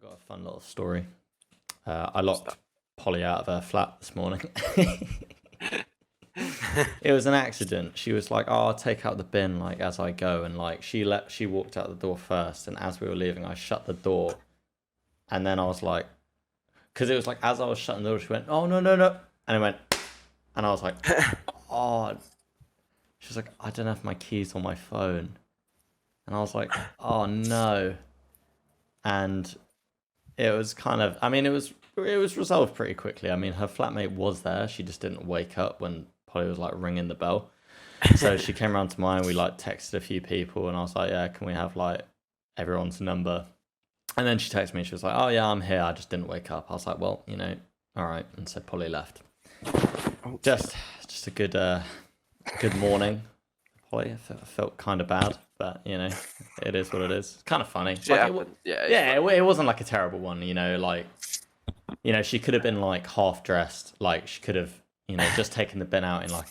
I got a fun little story. I locked Polly out of her flat this morning. It was an accident. She was like, "Oh, I'll take out the bin like as I go," and like she walked out the door first, and as we were leaving, I shut the door, and then I was like, because it was like as I was shutting the door, she went, "Oh no no no," and I went, and I was like, "Oh," she was like, "I don't have my keys on my phone," and I was like, "Oh no," and it was kind of, I mean, it was resolved pretty quickly. I mean, her flatmate was there. She just didn't wake up when Polly was like ringing the bell. So she came around to mine. We like texted a few people, and I was like, "Yeah, can we have like everyone's number?" And then she texted me. She was like, "Oh yeah, I'm here. I just didn't wake up." I was like, "Well, all right." And so Polly left. Just a good morning, Polly. I felt kind of bad, but it is what it is. It's kind of funny. It wasn't like a terrible one. She could have been like half dressed. Like she could have, just taken the bin out in like,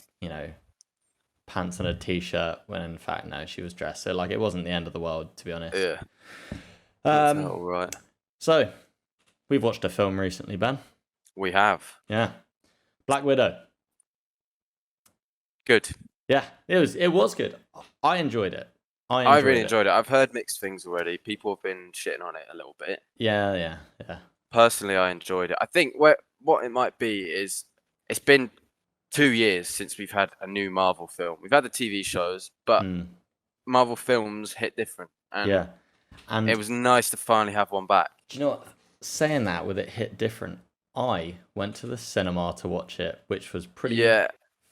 pants and a t-shirt, when in fact, no, she was dressed. So like, it wasn't the end of the world, to be honest. Yeah. All right. So we've watched a film recently, Ben. We have. Yeah. Black Widow. Good. Yeah, it was good. I enjoyed it. I really enjoyed it. I've heard mixed things already. People have been shitting on it a little bit. Yeah. Personally, I enjoyed it. I think what it might be is it's been 2 years since we've had a new Marvel film. We've had the TV shows, but Marvel films hit different. And it was nice to finally have one back. Do you know what? Saying that with it hit different, I went to the cinema to watch it, which was pretty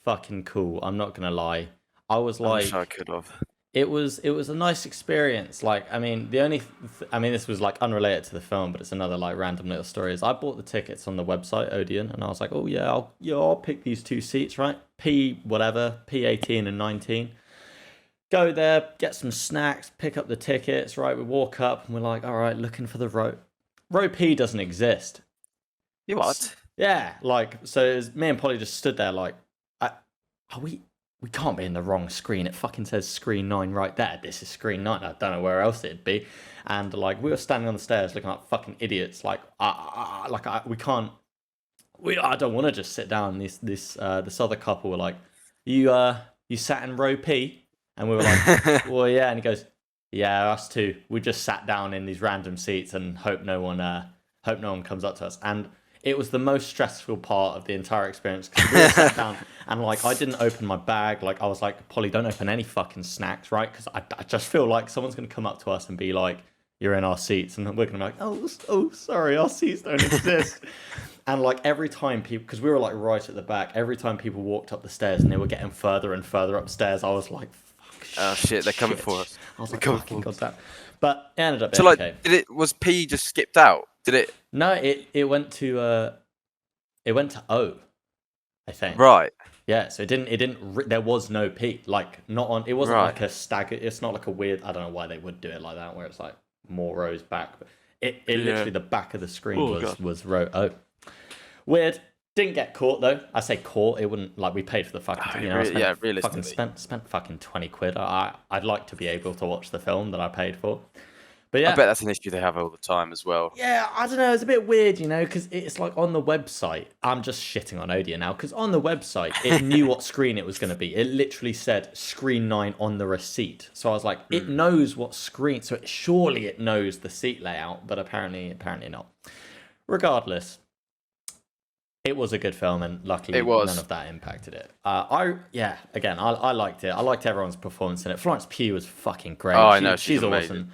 fucking cool. I'm not gonna lie. I was like, I wish I could have. It was a nice experience. Like, I mean, this was like unrelated to the film, but it's another like random little story. Is I bought the tickets on the website Odeon, and I was like, oh yeah, I'll pick these two seats, right? P18 and 19. Go there, get some snacks, pick up the tickets, right? We walk up and we're like, all right, looking for the row. Row P doesn't exist. You what? Yeah, like, so it was, me and Polly just stood there like, we can't be in the wrong screen. It fucking says screen 9 right there. This is screen 9. I don't know where else it'd be. And like, we were standing on the stairs looking like fucking idiots. Like, we can't. I don't want to just sit down. This other couple were like, you sat in row P, and we were like, well, yeah. And he goes, yeah, us too. We just sat down in these random seats and hope no one comes up to us. And it was the most stressful part of the entire experience, because we were sat down and like, I didn't open my bag. Like, I was like, Polly, don't open any fucking snacks, right? Because I just feel like someone's going to come up to us and be like, you're in our seats, and we're going to be like, oh, sorry, our seats don't exist. And like, every time people, because we were like right at the back, every time people walked up the stairs and they were getting further and further upstairs, I was like, fuck, shit, they're coming for us. I was like, fucking goddamn. But it ended up being okay. Was P just skipped out? Did it? No, it went to O, I think. Right. Yeah, so it didn't. There was no P. Like, not on. It wasn't like a stagger. It's not like a weird. I don't know why they would do it like that, where it's like more rows back. But it literally, the back of the screen was row O. Weird. Didn't get caught though. I say caught. It wouldn't, like, we paid for the fucking. Realistically. Spent fucking 20 quid. I'd like to be able to watch the film that I paid for. But yeah, I bet that's an issue they have all the time as well. Yeah, I don't know. It's a bit weird, because it's like on the website. I'm just shitting on Odeon now, because on the website, it knew what screen it was going to be. It literally said screen 9 on the receipt. So I was like, it knows what screen. So surely it knows the seat layout, but apparently not. Regardless, it was a good film, and luckily none of that impacted it. I liked it. I liked everyone's performance in it. Florence Pugh was fucking great. Oh, I know, she's amazing. Awesome.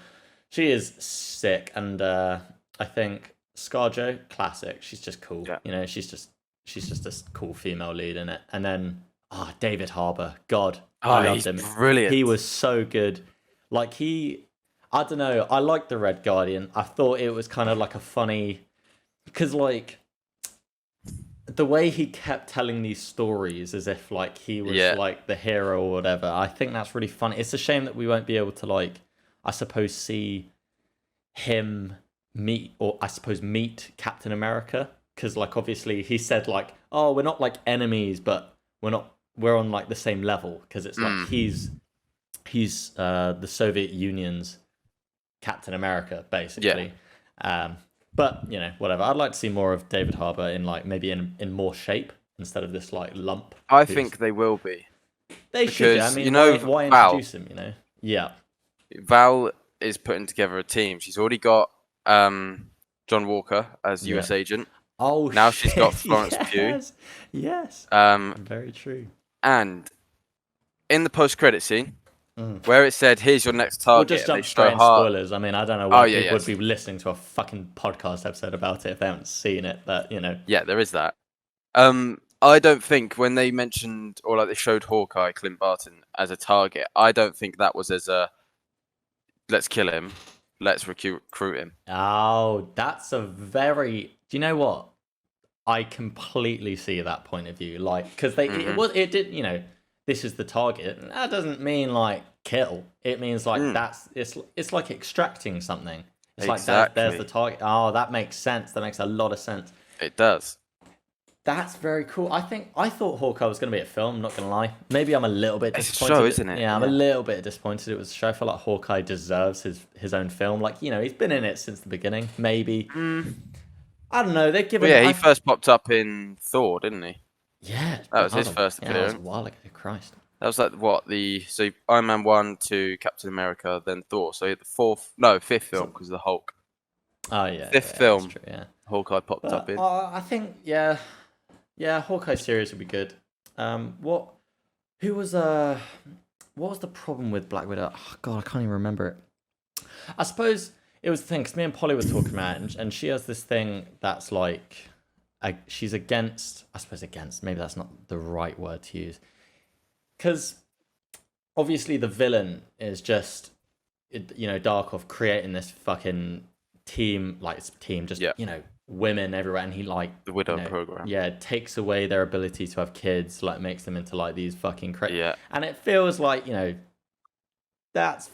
She is sick, and I think ScarJo, classic. She's just cool. Yeah. She's just a cool female lead in it. And then David Harbour, God, I loved him. Brilliant. He was so good. Like, I don't know. I liked the Red Guardian. I thought it was kind of like a funny, because like the way he kept telling these stories as if like he was like the hero or whatever. I think that's really funny. It's a shame that we won't be able to, like, I suppose, see him meet Captain America, because like, obviously he said like, oh, we're not like enemies, but we're on like the same level, because it's like he's the Soviet Union's Captain America, basically. But whatever. I'd like to see more of David Harbour in maybe in more shape instead of this lump. I think they will be. They should. I mean, why Val, introduce him? Yeah. Val is putting together a team. She's already got John Walker as US agent. Oh, now shit. She's got Florence Pugh. Yes. Very true. And in the post-credit scene, where it said, "Here's your next target," we'll just jump straight into spoilers. I mean, I don't know why people would be listening to a fucking podcast episode about it if they haven't seen it, but Yeah, there is that. I don't think when they mentioned or they showed Hawkeye, Clint Barton, as a target, I don't think that was as a let's kill him, let's recruit him. Oh, that's a very. Do you know what? I completely see that point of view. Because it did. This is the target. That doesn't mean kill. It means it's like extracting something. It's exactly. There's the target. Oh, that makes sense. That makes a lot of sense. It does. That's very cool. I thought Hawkeye was going to be a film. I'm not going to lie. Maybe I'm a little bit disappointed. It's a show, isn't it? Yeah, I'm a little bit disappointed it was a show. I feel like Hawkeye deserves his own film. He's been in it since the beginning. Maybe. I don't know. They've given. He first popped up in Thor, didn't he? Yeah, that was his first appearance. That was a while ago. Christ. That was so Iron Man 1 to Captain America, then Thor. So fifth film because of the Hulk. Oh yeah. Fifth film. That's true, yeah. Hawkeye popped up in. I think Hawkeye series would be good. What was the problem with Black Widow? Oh god, I can't even remember it. I suppose it was the thing because me and Polly were talking about it, and she has this thing that's she's against. I suppose against. Maybe that's not the right word to use. Because obviously the villain is just, Darkov creating this fucking team, women everywhere, and he the Widow program. Yeah, takes away their ability to have kids, makes them into these fucking yeah. And it feels that's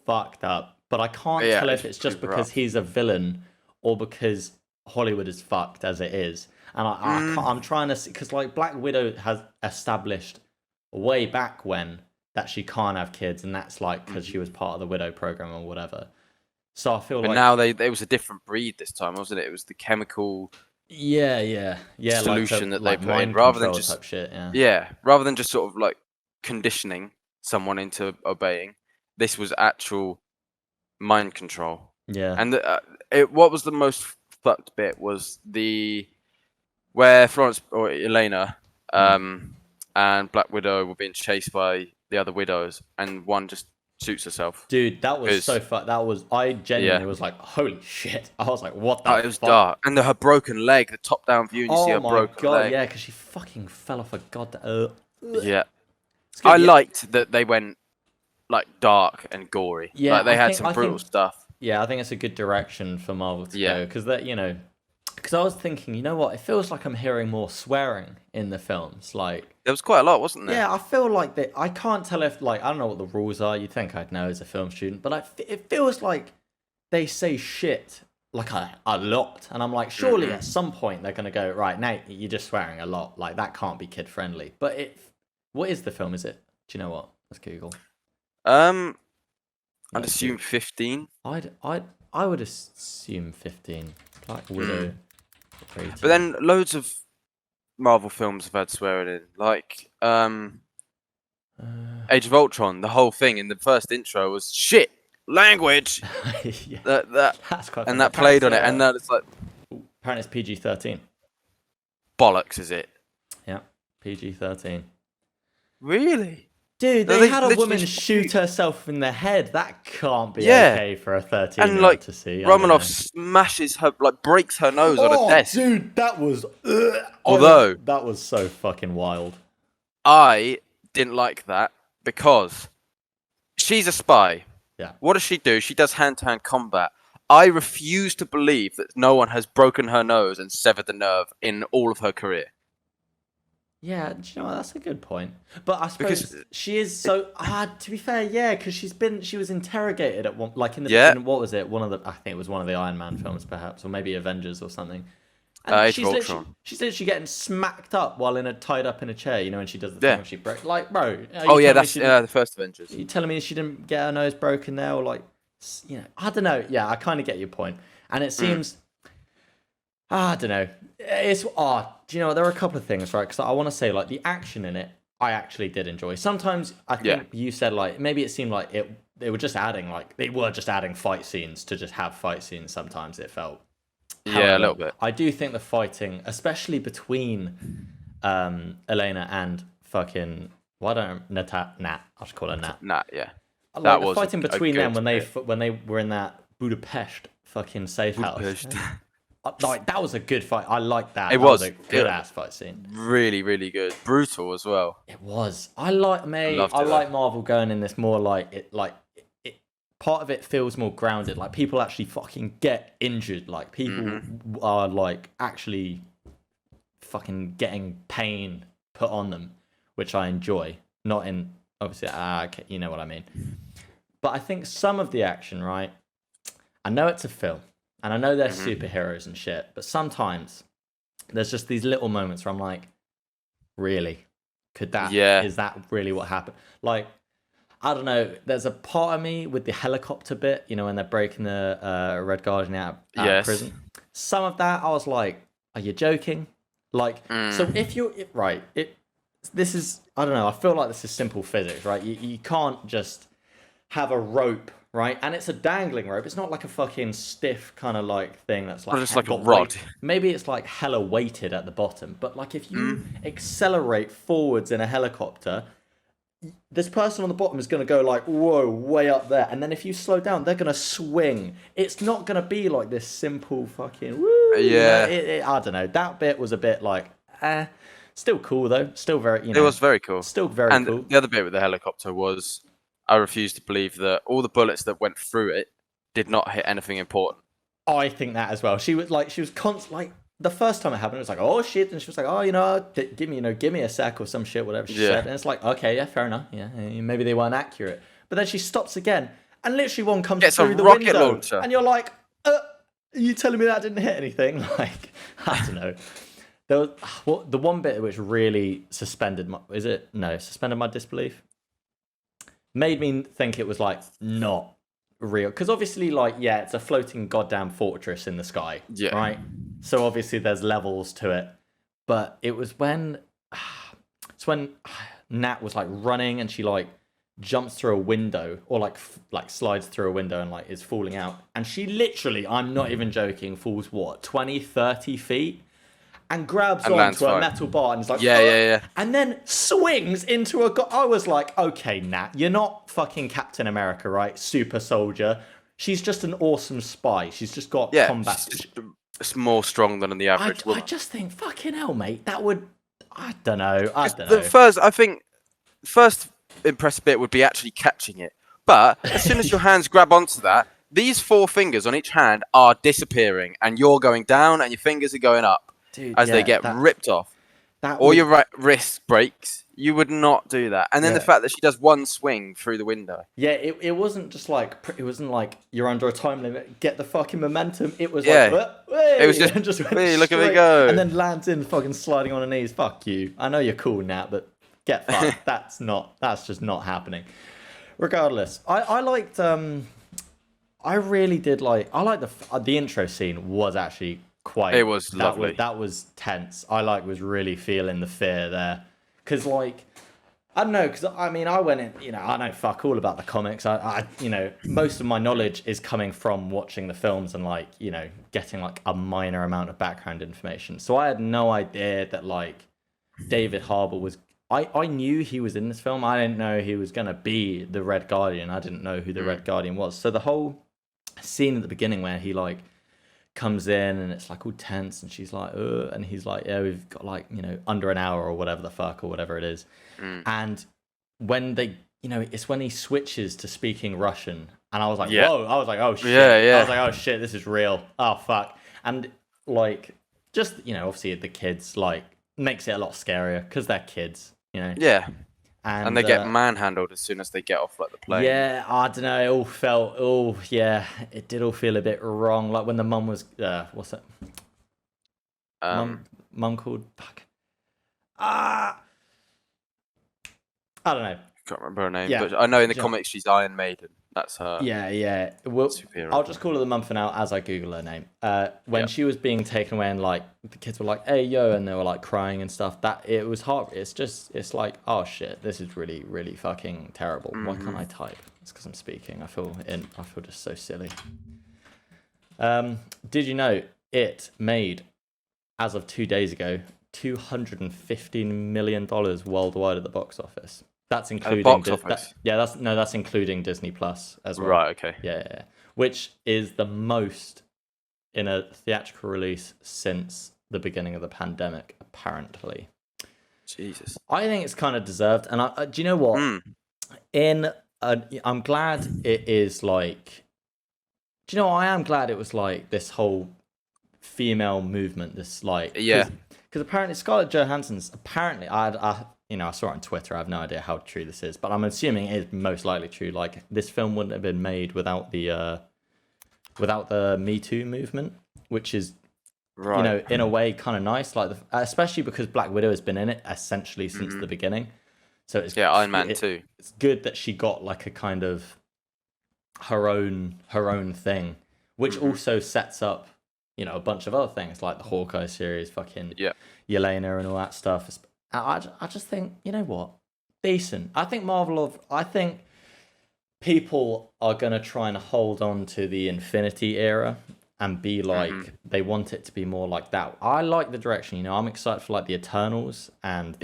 fucked up. But I can't tell if it's just because he's a villain or because Hollywood is fucked as it is. And I'm trying to see, because Black Widow has established way back when that she can't have kids, and that's because she was part of the Widow program or whatever. So I feel now there was a different breed this time, wasn't it? It was the chemical solution that they put in rather than just type shit, rather than just sort of conditioning someone into obeying. This was actual mind control. Yeah. And what was the most fucked bit was where Florence or Elena and Black Widow were being chased by the other widows, and one just shoots herself. Dude, that was so fucked. I genuinely was like, holy shit. I was like, what the fuck? It was dark. And her broken leg, the top-down view, and you see her broken leg. Yeah, because she fucking fell off a goddamn... Yeah. I liked that they went, dark and gory. Yeah, they had some brutal stuff. Yeah, I think it's a good direction for Marvel to go, because because I was thinking, you know what? It feels like I'm hearing more swearing in the films. There was quite a lot, wasn't there? Yeah, I feel like that. I can't tell if I don't know what the rules are. You'd think I'd know as a film student, but it feels like they say shit a lot, and I'm like, surely at some point they're gonna go, right, Nate, you're just swearing a lot. That can't be kid friendly. But what is the film? Is it? Do you know what? Let's Google. I'd assume 15. I would assume 15. Black Widow. But then loads of Marvel films have had swearing in, Age of Ultron. The whole thing in the first intro was shit language. Yeah. That's quite and that played on it, and now it's apparently it's PG-13. Bollocks, is it? Yeah, PG-13. Really? Dude, they had a woman shoot herself in the head. That can't be okay for a 13-year-old to see. Romanoff smashes her, breaks her nose on a desk. Dude, that was... Although... That was so fucking wild. I didn't like that because she's a spy. Yeah. What does she do? She does hand-to-hand combat. I refuse to believe that no one has broken her nose and severed the nerve in all of her career. Yeah, do you know what? That's a good point. But I suppose she is so... to be fair, yeah, because she was interrogated at one... in what was it? I think it was one of the Iron Man films, perhaps, or maybe Avengers or something. And she's literally getting smacked up while tied up in a chair, and she does the thing where she breaks... bro... that's the first Avengers. Are you telling me she didn't get her nose broken there? Or I don't know. Yeah, I kind of get your point. And it seems... I don't know. It's do you know what? There are a couple of things, right? Because I want to say like the action in it, I actually did enjoy. Sometimes I think you said like maybe it seemed like they were just adding fight scenes to just have fight scenes. Sometimes it felt. Yeah, a little bit. I do think the fighting, especially between Elena and fucking Nat. I'll just call her Nat. Nat, yeah. Like that the was fighting between them when bit. they were in that Budapest fucking safe house. Like that was a good fight. I like that. It that was was a good ass fight scene. Really, really good. Brutal as well. It was. I like Marvel going in this more like it. Part of it feels more grounded. Like people actually fucking get injured. Like people are like actually fucking getting pain put on them, which I enjoy. Not in obviously, you know what I mean. But I think some of the action, right? I know it's a film. And I know they're superheroes and shit, but sometimes there's just these little moments where I'm like, really? Is that really what happened? Like, I don't know. There's a part of me with the helicopter bit, you know, when they're breaking the Red Guardian out of prison. Some of that, I was like, are you joking? Like, so if you're, this is, I don't know, I feel like this is simple physics, right? You can't just have a rope, right? And it's a dangling rope. It's not like a fucking stiff kind of like thing that's like... just like a rod. Maybe it's like hella weighted at the bottom. But like if you accelerate forwards in a helicopter, this person on the bottom is going to go like, whoa, way up there. And then if you slow down, they're going to swing. It's not going to be like this simple fucking... Woo, yeah. I don't know. That bit was a bit like... Still cool though. Still very... You know, it was very cool. Still very cool. And the other bit with the helicopter was... I refuse to believe that all the bullets that went through it did not hit anything important. I think that as well. She was like the first time it happened, it was like, oh shit, and she was like, oh, you know, give me a sec or some shit, whatever she said, and it's like, okay, yeah, fair enough, yeah, maybe they weren't accurate, but then she stops again, and literally one comes through the window, launcher. And you're like, are you telling me that didn't hit anything? Like, I don't know. There was the one bit which really suspended my disbelief. Made me think it was like not real, because obviously like it's a floating goddamn fortress in the sky, right? So obviously there's levels to it, but it was when Nat was like running and she like jumps through a window or like slides through a window and like is falling out, and she literally, I'm not even joking, falls 20-30 feet and grabs onto a metal bar and is like, and then swings into I was like, okay, Nat, you're not fucking Captain America, right? Super soldier. She's just an awesome spy. She's just got combat. It's more strong than the average woman. I just think, fucking hell, mate, that would, I don't know. The first impressive bit would be actually catching it. But as soon as your hands grab onto that, these 4 fingers on each hand are disappearing and you're going down and your fingers are going up. Dude, as they get ripped off. Or your wrist breaks. You would not do that. And then the fact that she does one swing through the window. Yeah, it wasn't just like, it wasn't like you're under a time limit, get the fucking momentum. It was like, it was just hey, look at me go. And then lands in fucking sliding on her knees. Fuck you. I know you're cool, Nat, but get fucked. That's just not happening. Regardless, I liked, I really did like, I like the intro scene was actually quite, it was lovely. That was tense. I was really feeling the fear there, because like, I don't know, because I mean, I went in, you know, I know fuck all about the comics. I you know, most of my knowledge is coming from watching the films and like, you know, getting like a minor amount of background information. So I had no idea that like David Harbour was. I knew he was in this film. I didn't know he was gonna be the Red Guardian. I didn't know who the Red Guardian was. So the whole scene at the beginning where he like comes in and it's like all tense and she's like, and he's like, yeah, we've got like, you know, under an hour or whatever the fuck or whatever it is. And when they, you know, it's when he switches to speaking Russian and I was like, whoa, I was like, oh shit. I was like, oh shit, this is real. Oh fuck. And like, just, you know, obviously the kids like makes it a lot scarier because they're kids, you know. Yeah. And they get manhandled as soon as they get off like the plane. Yeah, I don't know. It all felt, it did all feel a bit wrong. Like when the mum was, what's it? Mum called, fuck. I don't know. Can't remember her name, but I know in the comics she's Iron Maiden. That's her. Yeah. Well, superhero. I'll just call her the mum for now as I Google her name. When she was being taken away and like the kids were like, "Hey yo," and they were like crying and stuff. That it was hard. It's like, oh shit, this is really really fucking terrible. Why can't I type? It's because I'm speaking. I feel just so silly. Did you know it made, as of 2 days ago, $215 million worldwide at the box office? That's including office. That's including Disney Plus as well. Right. Okay. Yeah. Which is the most in a theatrical release since the beginning of the pandemic, apparently. Jesus. I think it's kind of deserved, and do you know what? I'm glad it is like. Do you know? I am glad it was like this whole female movement. This like because apparently Scarlett Johansson's I saw it on Twitter. I have no idea how true this is, but I'm assuming it is most likely true. Like this film wouldn't have been made without the Me Too movement, which is in a way kind of nice. Like especially because Black Widow has been in it essentially since the beginning. So it's Iron Man too. It's good that she got like a kind of her own thing, which also sets up a bunch of other things like the Hawkeye series, fucking Yelena and all that stuff. I just think, you know what, decent. I think people are gonna try and hold on to the Infinity era and be like they want it to be more like that. I like the direction. I'm excited for like the Eternals and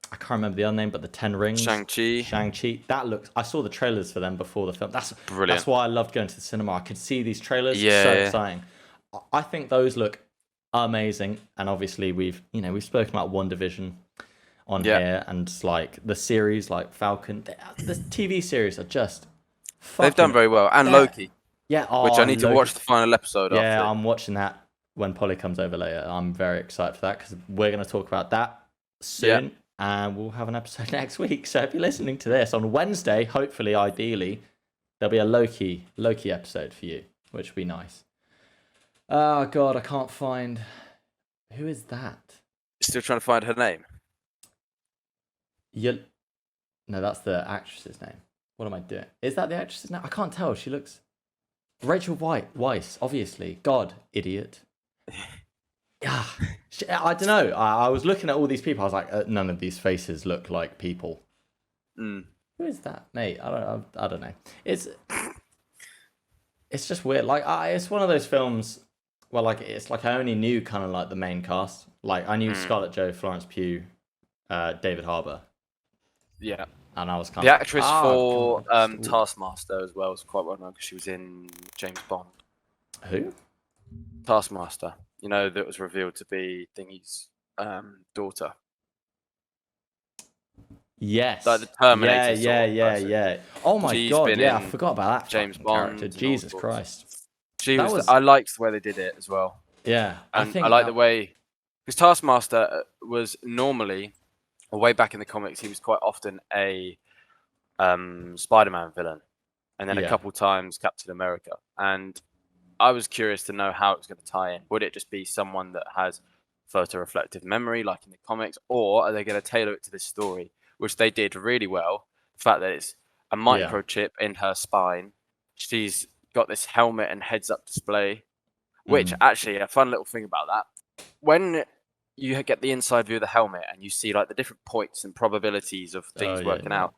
I can't remember the other name, but the Ten Rings. Shang-Chi. That looks. I saw the trailers for them before the film. That's brilliant. That's why I loved going to the cinema. I could see these trailers. Yeah. So exciting. I think those look amazing. And obviously we've spoken about WandaVision on here, and like the series like Falcon. The TV series are just. They've done very well, and Loki. Yeah. Which I need to watch the final episode. Yeah, I'm watching that when Polly comes over later. I'm very excited for that because we're going to talk about that soon. Yeah. And we'll have an episode next week. So if you're listening to this on Wednesday, hopefully, ideally, there'll be a Loki episode for you, which will be nice. Oh, God, I can't find... Who is that? Still trying to find her name? No, that's the actress's name. What am I doing? Is that the actress's name? I can't tell. She looks... Rachel Weisz, obviously. God, idiot. Yeah, I don't know. I was looking at all these people. I was like, none of these faces look like people. Who is that, mate? I don't know. It's just weird. Like, it's one of those films where, like, it's like I only knew kind of like the main cast. Like, I knew Scarlett Jo, Florence Pugh, David Harbour. Yeah. And I was kind of... The like, actress for Taskmaster as well was quite well known because she was in James Bond. Who? Taskmaster. That was revealed to be Thingy's daughter. Yes. Like the Terminator. Yeah. Oh my God, I forgot about that James Bond character. Jesus Christ. I liked the way they did it as well. Yeah. And I like the way... Because Taskmaster was normally, or way back in the comics, he was quite often a Spider-Man villain. And then a couple times Captain America. And... I was curious to know how it was going to tie in. Would it just be someone that has photo-reflective memory, like in the comics, or are they going to tailor it to this story, which they did really well? The fact that it's a microchip in her spine. She's got this helmet and heads-up display, which actually, a fun little thing about that, when you get the inside view of the helmet and you see like the different points and probabilities of things working out,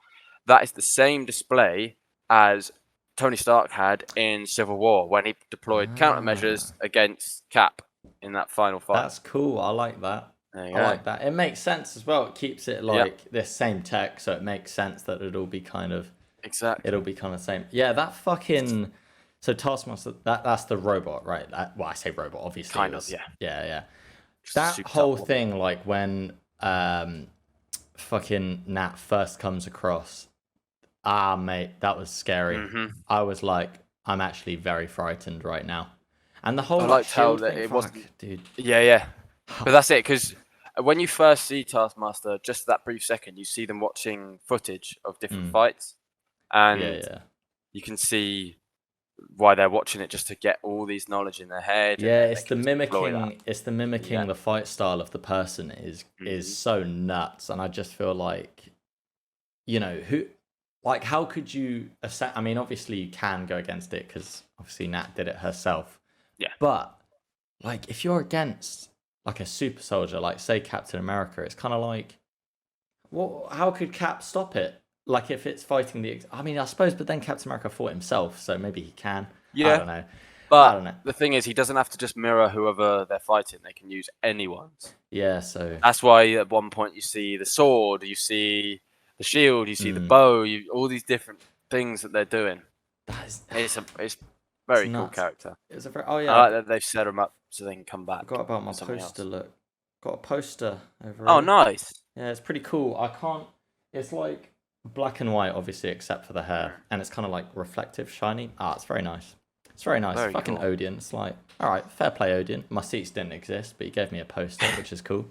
that is the same display as Tony Stark had in Civil War when he deployed countermeasures against Cap in that final fight. That's cool. I like that. I like that. It makes sense as well. It keeps it like this same tech, so it makes sense that it'll be kind of It'll be kind of the same. Yeah, that fucking Taskmaster. That's the robot, right? I say robot. Obviously, kind of. Yeah. Yeah. That whole thing, like when fucking Nat first comes across. Mate, that was scary. I was like, I'm actually very frightened right now. And the whole I liked how thing, it wasn't, dude. Yeah. But that's it, because when you first see Taskmaster, just that brief second, you see them watching footage of different fights, and you can see why they're watching it, just to get all these knowledge in their head. Yeah, it's the mimicking. It's the mimicking the fight style of the person is so nuts, and I just feel like, who. like, how could you assess? I mean, obviously you can go against it because obviously Nat did it herself. Yeah. But like, if you're against like a super soldier, like say Captain America, it's kind of like, what? How could Cap stop it? Like, if it's fighting the, I mean, I suppose, but then Captain America fought himself, so maybe he can. Yeah. I don't know. But I don't know. the thing is, he doesn't have to just mirror whoever they're fighting. They can use anyone's. Yeah. So That's why at one point you see the sword, you see the shield, you see the bow, all these different things that they're doing. that is, It's very cool nuts. character. It's a very. Oh yeah. I like that they've set him up so they can come back. Forgot about my for something poster. else. Look, got a poster over. Oh, here. nice. Yeah, it's pretty cool. I can't. It's like black and white, obviously, except for the hair, and it's kind of like reflective, shiny. Ah, it's very nice. It's very nice. Very Fucking cool. Odeon. It's like, all right, fair play, Odeon. My seats didn't exist, but he gave me a poster, which is cool.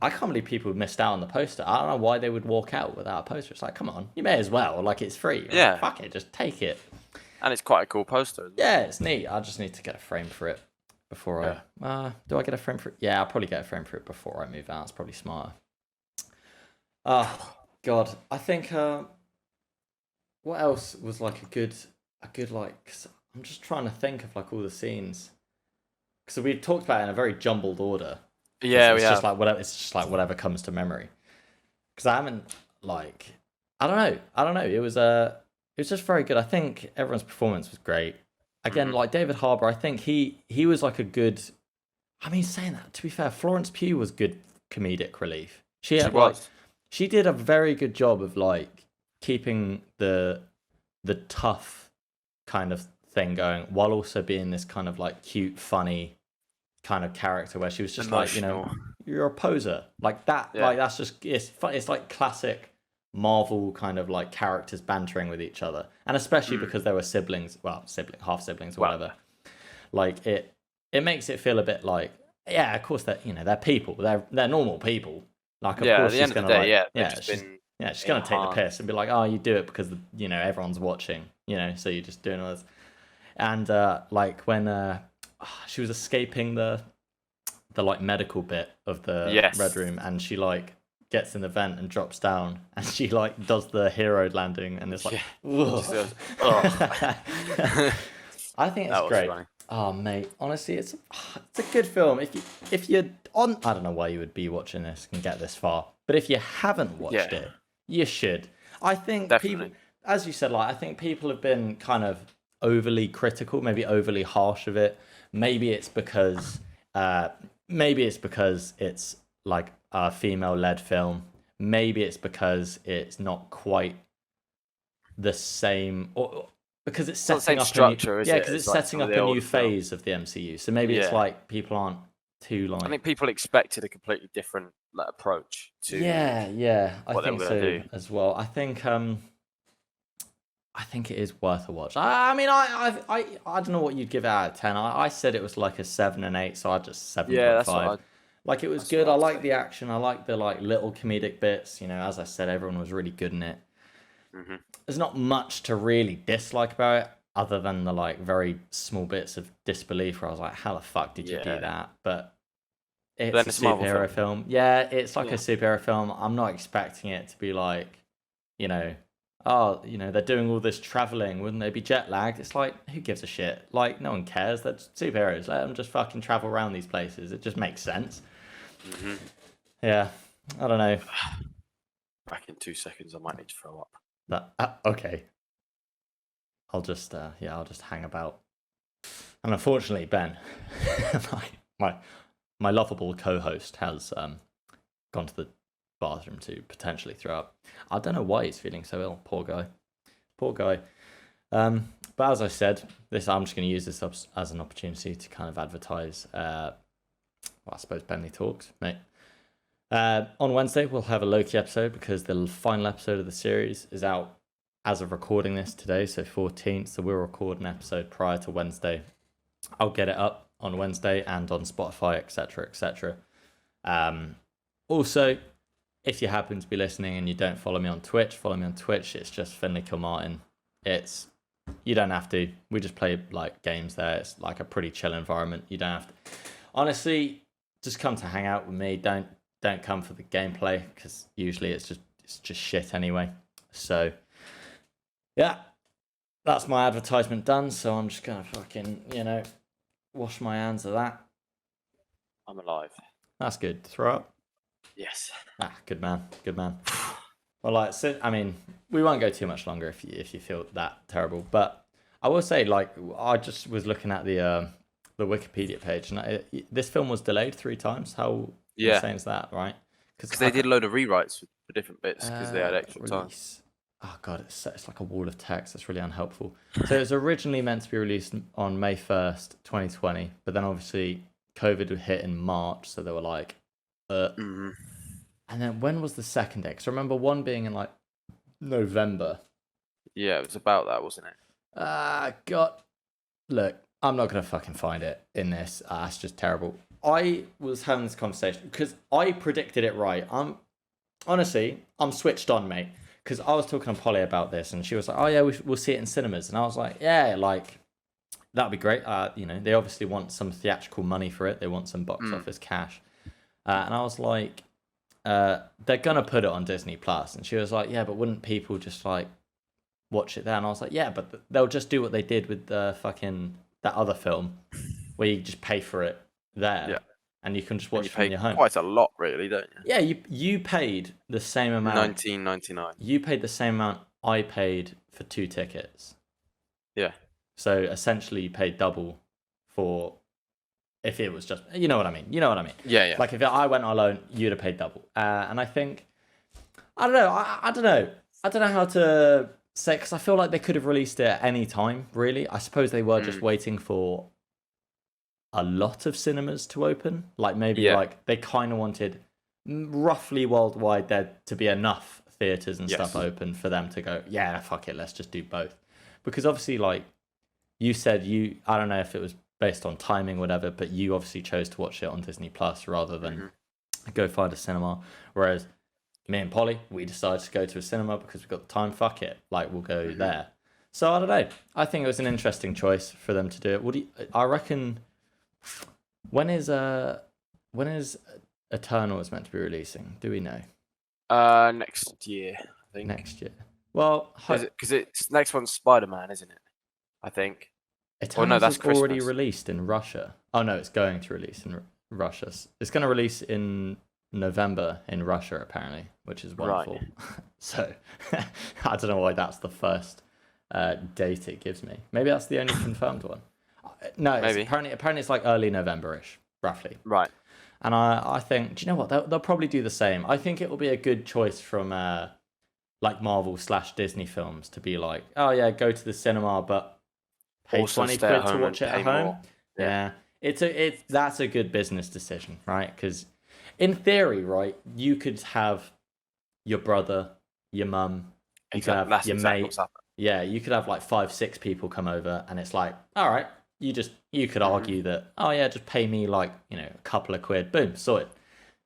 I can't believe people missed out on the poster. I don't know why they would walk out without a poster. It's like, come on, you may as well. Like, it's free. Like, Yeah. fuck it, just take it. And it's quite a cool poster. As well. Yeah, it's neat. I just need to get a frame for it before I. Do I get a frame for it? Yeah, I'll probably get a frame for it before I move out. It's probably smarter. Oh God, I think. What else was like a good like? 'Cause I'm just trying to think of like all the scenes. Because we talked about it in a very jumbled order. Yeah, it's just like whatever. It's just like whatever comes to memory. Because I haven't like. I don't know. It was just very good. I think everyone's performance was great. Again, like David Harbour, I think he was like a good. I mean, saying that, to be fair, Florence Pugh was good comedic relief. She had, like, was. she did a very good job of like keeping the tough kind of thing going while also being this kind of like cute, funny kind of character where she was just Emotional. like, you're a poser like that. Yeah. Like that's just it's like classic Marvel kind of like characters bantering with each other, and especially because they were siblings, half siblings or whatever. Like it makes it feel a bit like, yeah, of course they're people, they're normal people. Like of course at the she's end of gonna the day, she's gonna take the piss and be like, oh, you do it because everyone's watching, so you're just doing all this. And like when she was escaping the like medical bit of the red room, and she like gets in the vent and drops down, and she like does the hero landing, and it's like, goes, I think it's great. Funny. Oh mate, honestly, it's a good film. If you're on, I don't know why you would be watching this and get this far, but if you haven't watched it, you should. I think Definitely. people, as you said, like I think people have been kind of overly critical, maybe overly harsh of it. Maybe it's because it's like a female-led film. Maybe it's because it's not quite the same, or because it's setting up structure, because it's setting up a new phase of the MCU. So maybe it's like people aren't too like. I think people expected a completely different approach to. Yeah, I what they think were so gonna do. as well. I think it is worth a watch. I mean, I don't know what you'd give it out of 10. I said it was like a 7 and 8, so I just 7.5. Yeah, that's what Like it was good. I like the action. I like the like little comedic bits. As I said, everyone was really good in it. Mm-hmm. There's not much to really dislike about it, other than the like very small bits of disbelief where I was like, "How the fuck did you do that?" But it's a superhero film. Yeah, it's like a superhero film. I'm not expecting it to be like, they're doing all this traveling. Wouldn't they be jet lagged? It's like, who gives a shit? Like, no one cares. They're superheroes. Let them just fucking travel around these places. It just makes sense. Mm-hmm. Yeah, I don't know. Back in 2 seconds, I might need to throw up. Okay. I'll just hang about. And unfortunately, Ben, my lovable co-host has gone to the bathroom to potentially throw up. I don't know why he's feeling so ill. Poor guy. But as I said, I'm just going to use this as an opportunity to kind of advertise. I suppose Benley Talks, mate. On Wednesday, we'll have a Loki episode because the final episode of the series is out as of recording this today, so 14th. So we'll record an episode prior to Wednesday. I'll get it up on Wednesday and on Spotify, etc., etc. Also, if you happen to be listening and you don't follow me on Twitch, follow me on Twitch. It's just Finley Kilmartin. You don't have to. We just play like games there. It's like a pretty chill environment. You don't have to. Honestly, just come to hang out with me. Don't come for the gameplay because usually it's just shit anyway. So Yeah, that's my advertisement done. So I'm just gonna fucking, wash my hands of that. I'm alive. That's good. Throw up. Yes. Good man. Good man. Well, we won't go too much longer if you feel that terrible. But I will say, I just was looking at the Wikipedia page, and this film was delayed 3 times. How insane is that, right? Because they did a load of rewrites for different bits because they had extra time. Oh god, it's like a wall of text. That's really unhelpful. So it was originally meant to be released on May 1st, 2020, but then obviously COVID would hit in March, so they were like, And then when was the second day? Because I remember one being in like November. Yeah, it was about that, wasn't it? God, look, I'm not gonna fucking find it in this. That's just terrible. I was having this conversation because I predicted it right. I'm switched on, mate. Because I was talking to Polly about this, and she was like, "Oh yeah, we'll see it in cinemas," and I was like, "Yeah, that'd be great." They obviously want some theatrical money for it. They want some box office cash, and I was like, "They're gonna put it on Disney Plus," and she was like, "Yeah, but wouldn't people just like watch it there?" And I was like, "Yeah, but they'll just do what they did with the fucking that other film, where you just pay for it there." Yeah. And you can just watch it from your home. Quite a lot, really, don't you? Yeah, you paid the same amount. $19.99. You paid the same amount I paid for 2 tickets. Yeah. So essentially, you paid double for if it was just, you know what I mean. You know what I mean. Yeah, yeah. Like if I went alone, you'd have paid double. And I think, I don't know. I don't know. I don't know how to say, because I feel like they could have released it at any time. Really, I suppose they were just waiting for a lot of cinemas to open, like maybe like they kind of wanted roughly worldwide there to be enough theaters and stuff open for them to go, yeah, fuck it, let's just do both. Because obviously, like you said, I don't know if it was based on timing or whatever, but you obviously chose to watch it on Disney Plus rather than go find a cinema. Whereas me and Polly, we decided to go to a cinema because we got the time. Fuck it, like we'll go there. So I don't know. I think it was an interesting choice for them to do it. I reckon. When is Eternals meant to be releasing? Do we know? Next year, I think. Next year. Well, because it's next one's Spider-Man, isn't it? I think. Eternals that's is already Christmas. released in Russia. Oh no, it's going to release in Russia. It's going to release in November in Russia apparently, which is wonderful. Right. So I don't know why that's the first date it gives me. Maybe that's the only confirmed one. No, apparently it's like early November-ish, roughly. Right. And I think, do you know what? They'll probably do the same. I think it will be a good choice from like Marvel/Disney films to be like, oh yeah, go to the cinema, but pay also 20 quid to watch it at home. More. Yeah. That's a good business decision, right? Because in theory, right, you could have your brother, your mum, you could have your mate. Yeah, you could have like 5-6 people come over, and it's like, all right. You could argue that, oh yeah, just pay me like, a couple of quid, boom, saw it.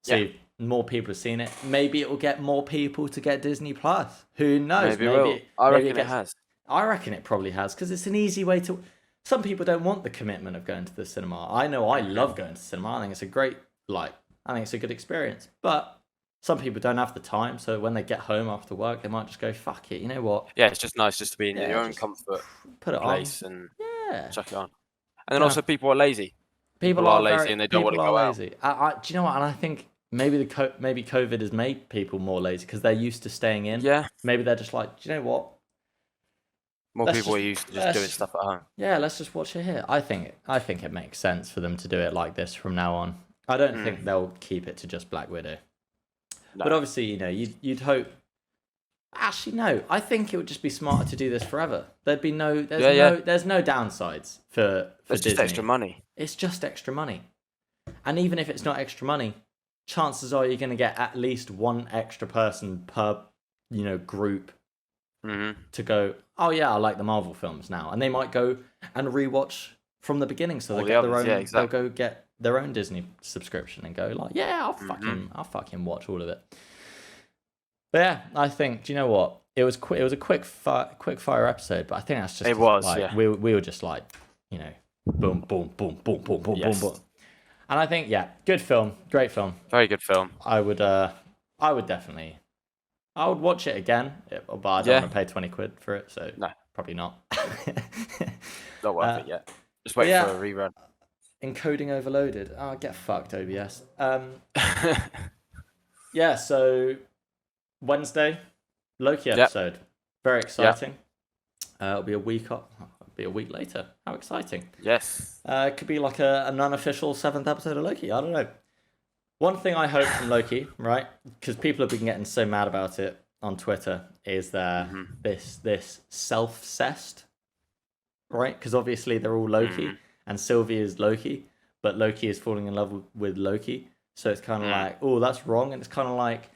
So more people have seen it. Maybe it will get more people to get Disney Plus. Who knows? Maybe I reckon it has. I reckon it probably has, because it's an easy way to. Some people don't want the commitment of going to the cinema. I know I love going to the cinema. I think it's a great, I think it's a good experience. But some people don't have the time, so when they get home after work, they might just go, fuck it, you know what? Yeah, it's just nice just to be in your own comfort put it place on. and chuck it on. And then also people are lazy. People are lazy and they don't want to go out. Do you know what? And I think maybe maybe COVID has made people more lazy because they're used to staying in. Yeah. Maybe they're just like, do you know what? More people are used to just doing stuff at home. Yeah, let's just watch it here. I think it makes sense for them to do it like this from now on. I don't think they'll keep it to just Black Widow. No. But obviously, you'd hope. Actually, no. I think it would just be smarter to do this forever. There's no downsides for It's Disney. just extra money. It's just extra money. And even if it's not extra money, chances are you're going to get at least one extra person per, group to go, oh yeah, I like the Marvel films now. And they might go and rewatch from the beginning. So they'll get their own, they'll go get their own Disney subscription and go like, yeah, I'll fucking watch all of it. But yeah, I think, do you know what? It was a quick fire episode, but I think that's just it was. We were just like, boom, boom, boom, boom, boom, boom, boom, boom. And I think, good film, great film, very good film. I would definitely I would watch it again, but I don't want to pay 20 quid for it, so No. probably not. Not worth it yet. Just wait for a rerun. Encoding overloaded. Oh, get fucked, OBS. Yeah, so Wednesday, Loki episode. Very exciting. It'll be a week up. It'll be a week later. How exciting. Yes. It could be like an unofficial 7th episode of Loki. I don't know. One thing I hope from Loki, right? Because people have been getting so mad about it on Twitter, is this self-cessed, right? Because obviously they're all Loki, and Sylvie is Loki, but Loki is falling in love with Loki. So it's kind of like, oh, that's wrong. And it's kind of like,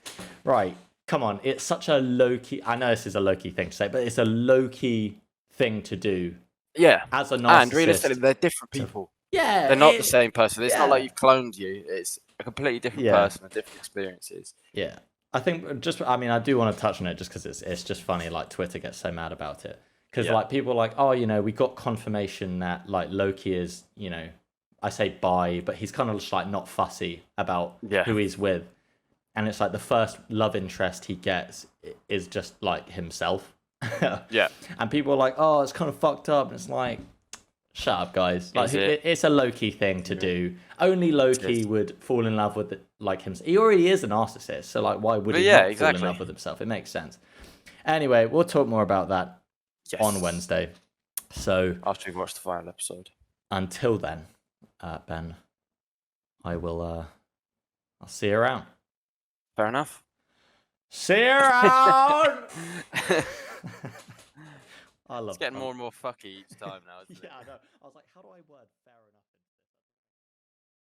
right, come on. It's such a low-key... I know this is a low-key thing to say, but it's a low-key thing to do. Yeah. As a narcissist. And realistically, they're different people. Yeah. They're not the same person. It's not like you've cloned you. It's a completely different person with different experiences. Yeah. I think I do want to touch on it just because it's just funny. Like, Twitter gets so mad about it. Because, like, people are like, oh, we got confirmation that, like, Loki is, I say bi, but he's kind of just, like, not fussy about who he's with. And it's like the first love interest he gets is just, like, himself. Yeah. And people are like, oh, it's kind of fucked up. And it's like, shut up, guys. Like, it's a Loki thing to do. Only Loki would fall in love with like himself. He already is a narcissist, so like, why would he not fall in love with himself? It makes sense. Anyway, we'll talk more about that on Wednesday. So after we've watched the final episode. Until then, Ben, I'll see you around. Fair enough. See you around. I love it's getting more and more fucky each time now, isn't it? Yeah, I know. I was like, how do I word fair enough?